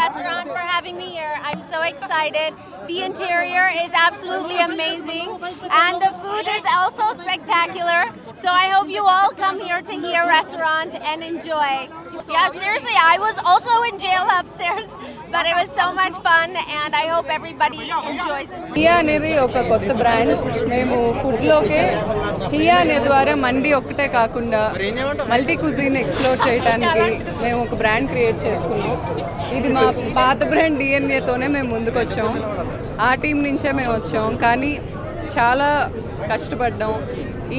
Restaurant for having me here. I'm so excited. The interior is absolutely amazing and the food is also spectacular. So I hope you all come here to Hiya Restaurant and enjoy. Yeah, seriously, I was also in jail upstairs, but it was so much fun and I hope everybody enjoys this. Hiya అనేది ఒక కొత్త brand. మేము food లోకే here అనే ద్వారా మండి ఒక్కటే కాకుండా multi cuisine explore చేయడానికి మేము ఒక బ్రాండ్ క్రియేట్ చేసుకున్నాం. ఇది మా పాత బ్రాండ్ డిఎన్ఏతోనే మేము ముందుకు వచ్చాం. ఆ టీం నుంచే మేము వచ్చాం, కానీ చాలా కష్టపడ్డాం.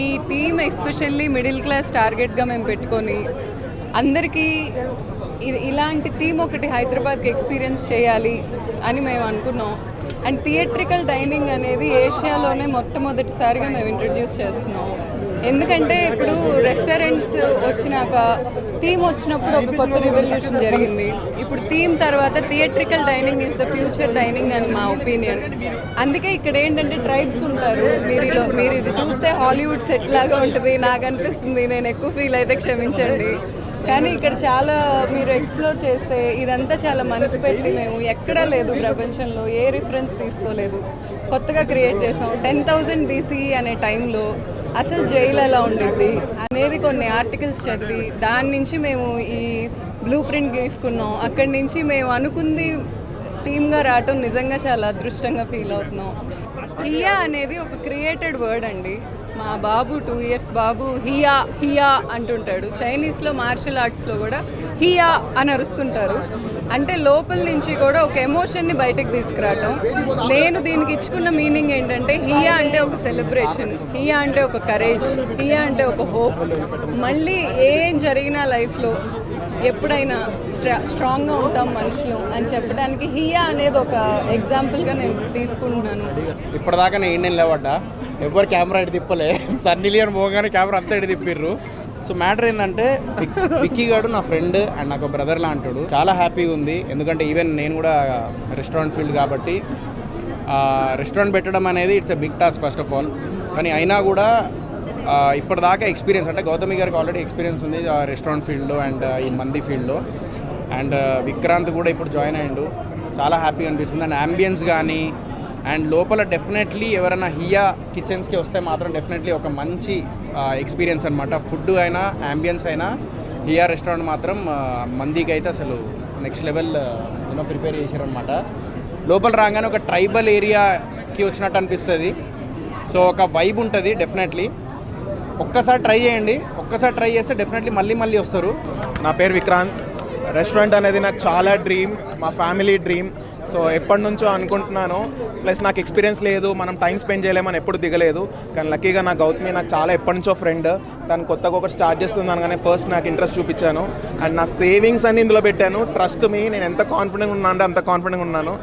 ఈ థీమ్ ఎస్పెషల్లీ మిడిల్ క్లాస్ టార్గెట్గా మేము పెట్టుకొని అందరికీ ఇలాంటి థీమ్ ఒకటి హైదరాబాద్కి ఎక్స్పీరియన్స్ చేయాలి అని మేము అనుకున్నాం. అండ్ థియేట్రికల్ డైనింగ్ అనేది ఏషియాలోనే మొట్టమొదటిసారిగా మేము ఇంట్రడ్యూస్ చేస్తున్నాం. ఎందుకంటే ఇప్పుడు రెస్టారెంట్స్ వచ్చినాక థీమ్ వచ్చినప్పుడు ఒక కొత్త రివల్యూషన్ జరిగింది. ఇప్పుడు థీమ్ తర్వాత theatrical dining is the future dining అని మా ఒపీనియన్. అందుకే ఇక్కడ ఏంటంటే ట్రైబ్స్ ఉంటారు. మీరు ఇది చూస్తే హాలీవుడ్ సెట్ లాగా ఉంటుంది నాకు అనిపిస్తుంది. నేను ఎక్కువ ఫీల్ అయితే క్షమించండి. కానీ ఇక్కడ చాలా మీరు ఎక్స్ప్లోర్ చేస్తే ఇదంతా చాలా మనసు పెట్టి మేము ఎక్కడా లేదు ప్రపంచంలో, ఏ రిఫరెన్స్ తీసుకోలేదు, కొత్తగా క్రియేట్ చేసాం. 10,000 BC అనే టైంలో అసలు జైలు ఎలా ఉండిద్ది అనేది కొన్ని ఆర్టికల్స్ చదివి దాని నుంచి మేము ఈ బ్లూ ప్రింట్ గీసుకున్నాం. అక్కడి నుంచి మేము అనుకుంది థీమ్గా రావటం నిజంగా చాలా అదృష్టంగా ఫీల్ అవుతున్నాం. హియా అనేది ఒక క్రియేటెడ్ వర్డ్ అండి. మా బాబు 2 years బాబు హియా హియా అంటుంటాడు. చైనీస్లో మార్షల్ ఆర్ట్స్లో కూడా హియా అని అరుస్తుంటారు. అంటే లోపల నుంచి కూడా ఒక ఎమోషన్ని బయటకు తీసుకురావటం. నేను దీనికి ఇచ్చుకున్న మీనింగ్ ఏంటంటే హియా అంటే ఒక సెలబ్రేషన్, హియా అంటే ఒక కరేజ్, హియా అంటే ఒక హోప్. మళ్ళీ ఏం జరిగినా లైఫ్లో ఎప్పుడైనా స్ట్రాంగ్గా ఉంటాం మనుషులు అని చెప్పడానికి హియా అనేది ఒక ఎగ్జాంపుల్గా నేను తీసుకుంటున్నాను. ఇప్పటిదాకా నేను ఇండియన్ లేవడ్డా ఎవరు కెమెరా ఇటు తిప్పలే. సన్నీ లియోన్ మోగానే కెమెరా అంతా ఇటు తిప్పిర్రు. సో మ్యాటర్ ఏంటంటే విక్కీ గారు నా ఫ్రెండ్ అండ్ నాకు బ్రదర్ లాంటాడు. చాలా హ్యాపీగా ఉంది. ఎందుకంటే ఈవెన్ నేను కూడా రెస్టారెంట్ ఫీల్డ్ కాబట్టి రెస్టారెంట్ పెట్టడం అనేది it's a big task first of all. కానీ అయినా కూడా ఇప్పటిదాకా ఎక్స్పీరియన్స్ అంటే గౌతమి గారికి ఆల్రెడీ ఎక్స్పీరియన్స్ ఉంది రెస్టారెంట్ ఫీల్డ్లో అండ్ ఈ మంది ఫీల్డ్లో. అండ్ విక్రాంత్ కూడా ఇప్పుడు జాయిన్ అయ్యిండు. చాలా హ్యాపీగా అనిపిస్తుంది. అండ్ అంబియన్స్ కానీ అండ్ లోపల డెఫినెట్లీ ఎవరైనా హియా కిచెన్స్కి వస్తే మాత్రం డెఫినెట్లీ ఒక మంచి ఎక్స్పీరియన్స్ అనమాట. ఫుడ్ అయినా అంబియన్స్ అయినా హియా రెస్టారెంట్ మాత్రం మందికి అయితే అసలు నెక్స్ట్ లెవెల్ ఏమో ప్రిపేర్ చేశారనమాట. లోపల రాగానే ఒక ట్రైబల్ ఏరియాకి వచ్చినట్టు అనిపిస్తుంది. సో ఒక వైబ్ ఉంటుంది డెఫినెట్లీ. ఒక్కసారి ట్రై చేయండి, ఒక్కసారి ట్రై చేస్తే డెఫినెట్లీ మళ్ళీ వస్తారు. నా పేరు విక్రాంత్. రెస్టారెంట్ అనేది నాకు చాలా డ్రీమ్, మా ఫ్యామిలీ డ్రీమ్. సో ఎప్పటి నుంచో అనుకుంటున్నాను. ప్లస్ నాకు ఎక్స్పీరియన్స్ లేదు, మనం టైం స్పెండ్ చేయలేమని ఎప్పుడు దిగలేదు. కానీ లక్కీగా నా గౌతమి నాకు చాలా ఎప్పటి నుంచో ఫ్రెండ్. తను కొత్తగా ఒకటి స్టార్ట్ చేస్తుంది అనగానే ఫస్ట్ నాకు ఇంట్రెస్ట్ చూపించాను అండ్ నా సేవింగ్స్ అన్ని ఇందులో పెట్టాను. ట్రస్ట్ మీ, నేను ఎంత కాన్ఫిడెంట్ ఉన్నా అంటే అంత కాన్ఫిడెంట్గా ఉన్నాను.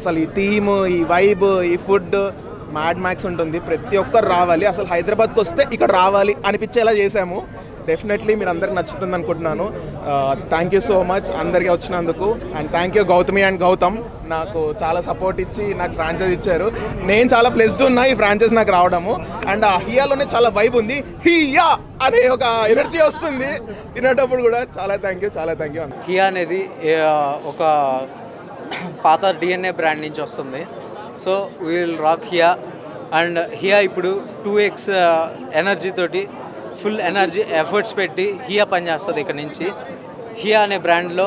అసలు ఈ థీమ్, ఈ వైబ్, ఈ ఫుడ్ మ్యాడ్ మ్యాక్స్ ఉంటుంది. ప్రతి ఒక్కరు రావాలి, అసలు హైదరాబాద్కి వస్తే ఇక్కడ రావాలి అనిపించేలా చేశాము. డెఫినెట్లీ మీరు అందరికి నచ్చుతుంది అనుకుంటున్నాను. థ్యాంక్ యూ సో మచ్ అందరికీ వచ్చినందుకు. And thank you Gautami and Gautam, నాకు చాలా సపోర్ట్ ఇచ్చి నాకు ఫ్రాంచైజ్ ఇచ్చారు. నేను చాలా ప్లెస్డ్ ఉన్నా ఈ ఫ్రాంచైజ్ నాకు రావడము. అండ్ ఆ హియాలోనే చాలా వైబ్ ఉంది, హియా అనే ఒక ఎనర్జీ వస్తుంది తినేటప్పుడు కూడా. చాలా థ్యాంక్ యూ. హియా అనేది ఒక పాత డిఎన్ఏ బ్రాండ్ నుంచి వస్తుంది. So will rock here. And here ఇప్పుడు 2x ఎనర్జీ తోటి, ఫుల్ ఎనర్జీ ఎఫర్ట్స్ పెట్టి హియా పనిచేస్తుంది. ఇక్కడ నుంచి హియా అనే బ్రాండ్లో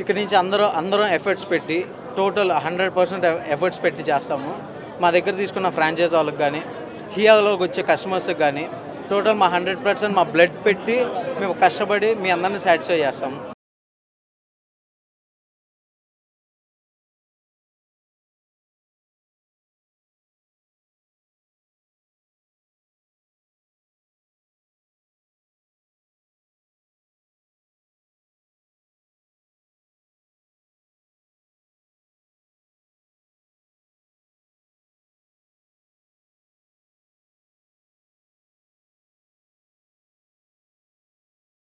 ఇక్కడ నుంచి అందరం ఎఫర్ట్స్ పెట్టి టోటల్ 100% ఎఫర్ట్స్ పెట్టి చేస్తాము. మా దగ్గర తీసుకున్న ఫ్రాంచైజ్ వాళ్ళకి కానీ హియాలోకి వచ్చే కస్టమర్స్కి కానీ టోటల్ మా 100% మా బ్లడ్ పెట్టి మేము కష్టపడి మీ అందరిని సాటిస్ఫై చేస్తాము.